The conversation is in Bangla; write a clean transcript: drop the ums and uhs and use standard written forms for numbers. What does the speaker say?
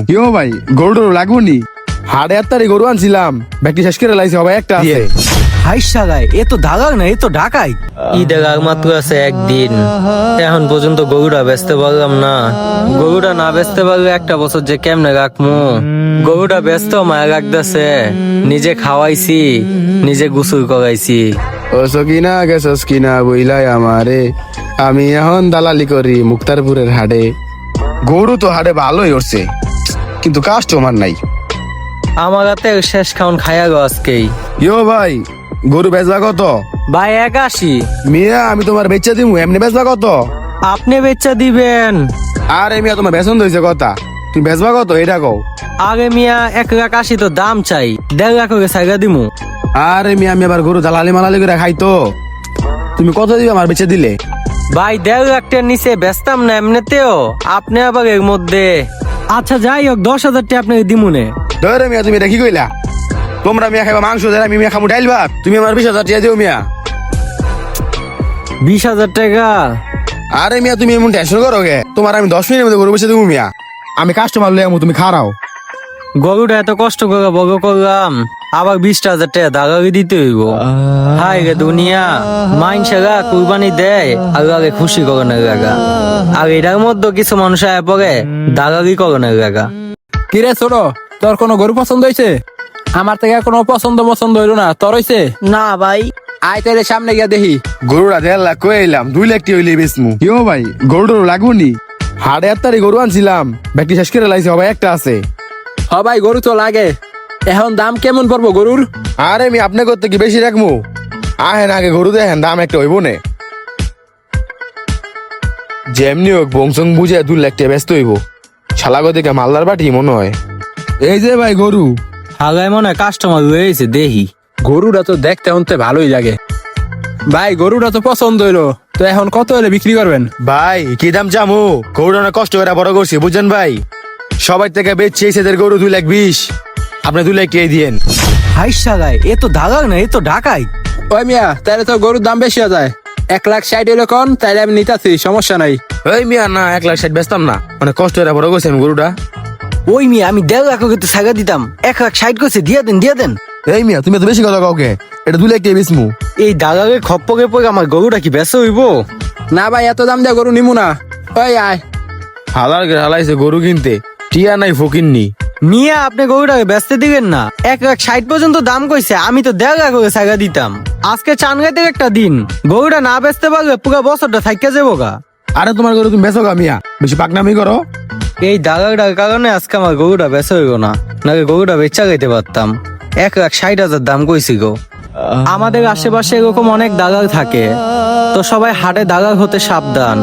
কিও ভাই গরু লাগবো নি? হাড়ে আত্মারি গরু আনছিলাম, ব্যাগটি শেষ করে লাইছে সবাই একটা আছে। হাই সাগায় এ তো দাগাক না, এ তো ঢাকাই। ঈদের আগ মাত্র আছে একদিন, এখন পর্যন্ত গরুটা বেচতে পারলাম না। গরুটা না বেচতে পারলে একটা বছর যে কেমনে রাখমু। গরুটা ব্যস্ত মায়া রাখতেছে, নিজে খাওয়াইছি, নিজে গোসল করাইছি। ও সকিনা গেছস কিনা বইলাই আমারে, আমি এখন দালালি করি মুক্তারপুরের হাটে। গরু তো হাটে ভালোই উঠছে, কিন্তু কাস্টমার নাই। আমার হাতে শেষ খাওন খাইয়া গো আজকেই। ইয়ো ভাই, গরু বেচবা কত? ভাই 81। মিয়া আমি তোমার বেচা দিমু, এমনি বেচবা কত? আপনি বেচা দিবেন? আরে মিয়া তোমার বেতন হয়েছে কথা, তুমি বেচবা কত এটা কও। আগে মিয়া 1,80,000 তো দাম চাই, 1.5 লাখ সাইগা দিমু। আরে মিয়া আমি আবার গরু দালালি মালালি করে খাই তো, তুমি কত দিবে আমার বেচে দিলে? ভাই 1.5 লাখ টাকার নিচে বেচতাম না এমনিতেও, আপনি আবার এর মধ্যে। আচ্ছা যাই হোক, 10,000 টাকা আপনাকে দিমুনে। ধরে মিয়া তুমি এটা কি কইলা? তোমরা মিয়া খাইবা মাংস, দেয় আমি মিয়া খামু ডাইল ভাত, তুমি আমার 20,000 টাকা দিও মিয়া। 20,000 টাকা? আরে মিয়া তুমি এমন টেনশন করো গে, তোমার আমি 10 মিনিটের মধ্যে গরু বেচে দেবো মিয়া। আমি কাস্টমার লই আমু, তুমি খারাও। গরুটা এত কষ্ট করে বড় করলাম, আবার 20,000 টাকা দাগাগি দিতে হইব। হাই রে দুনিয়া, মাইনসেরা কুরবানি দেয় আগে খুশি করে না লাগা, আর এটার মধ্যে কিছু মানুষ আয় পরে দাগাগি করে না লাগা। কিরে ছোট, তোর কোনো গরু পছন্দ হয়েছে? আমার থেকে কোনো পছন্দ হইলো না, তোর হয়েছে? না ভাই। আয় তাইলে সামনে গিয়া দেখি। গরুটা 1.5 লাখ কয়ে এলাম, 2 লাখ টি হইলে বেচমু। কিও ভাই গরু লাগবো নি? হাড়ে আত্মারি গরু আনছিলাম, ব্যাগটি শেষ করে লাইছে সবাই একটা আছে। হ ভাই, গরু তো লাগে। এখন দাম কেমন পড়বো গরুর? আরে আমি আপনি করতে কি বেশি রাখমু? আহেন আগে গরু দেখেন, দাম একটা হইব নে। যেমনি হোক বংশং বুঝে 2 লাখ টাকা ব্যস্ত হইব। শালাগো দেখে মালদার বাটি মনে হয়। এই যে ভাই গরু। হাগায় মনে হয় কাস্টমার রয়েছে দেখি। গরুটা তো দেখতে হতে ভালোই লাগে। ভাই গরুটা তো পছন্দ হইলো, তো এখন কত হলে বিক্রি করবেন? ভাই কি দাম চামু? গরুটা অনেক কষ্ট করে বড় করছি বুঝছেন ভাই, সবাই থেকে বেচছি এদের গরু 2,20,000, আপনি 2 লাখ টাকা দিয়েন। হাই সাগায় এ তো দাগাক না, এ তো ঢাকাই। ওই মিয়া, তাহলে তো গরুর দাম বেশি হয়ে যায়। 1,60,000 হইলো কোন, তাইলে আমি নিতাছি, সমস্যা নাই। ওই মিয়া না, 1,60,000 বেচতাম না, অনেক কষ্ট করে বড় করছি আমি গরুটা। ওই মিয়া আমি 1.5 লাখ তো সাগা দিতাম, 1,60,000 করছে, দিয়ে দেন দিয়ে দেন। এই মিয়া তুমি তো বেশি কথা কাউকে, এটা 2 লাখ টাকা বেচমু। এই দাগাগে খপ্পকে পরে আমার গরুটা কি বেচা হইব? না ভাই, এত দাম দিয়ে গরু নিমু না। ওই আয়। হালার হালাইছে গরু কিনতে, টিয়া নাই ফকিননি। মিয়া আপনি গরুটাকে বেচতে দিবেন না? 1,60,000 পর্যন্ত দাম কইছে, আমি তো 1.5 লাখ সাগা দিতাম। আজকে চানগাইতে একটা দিন, গরুটা না বেচতে পারলে পুরো বছরটা থাইকা যাবো গা। আরে তোমার গরু তুমি বেচো গা মিয়া, বেশি পাকনামি করো। এই দাগাটার কারণে আজকে আমার গরুটা বেচা হইব না, নাকি গরুটা বেচা গাইতে পারতাম। 1,60,000 দাম কইছি গো। আমাদের আশেপাশে এরকম অনেক দাগাল থাকে, তো সবাই হাটে দাগাল হতে সাবধান।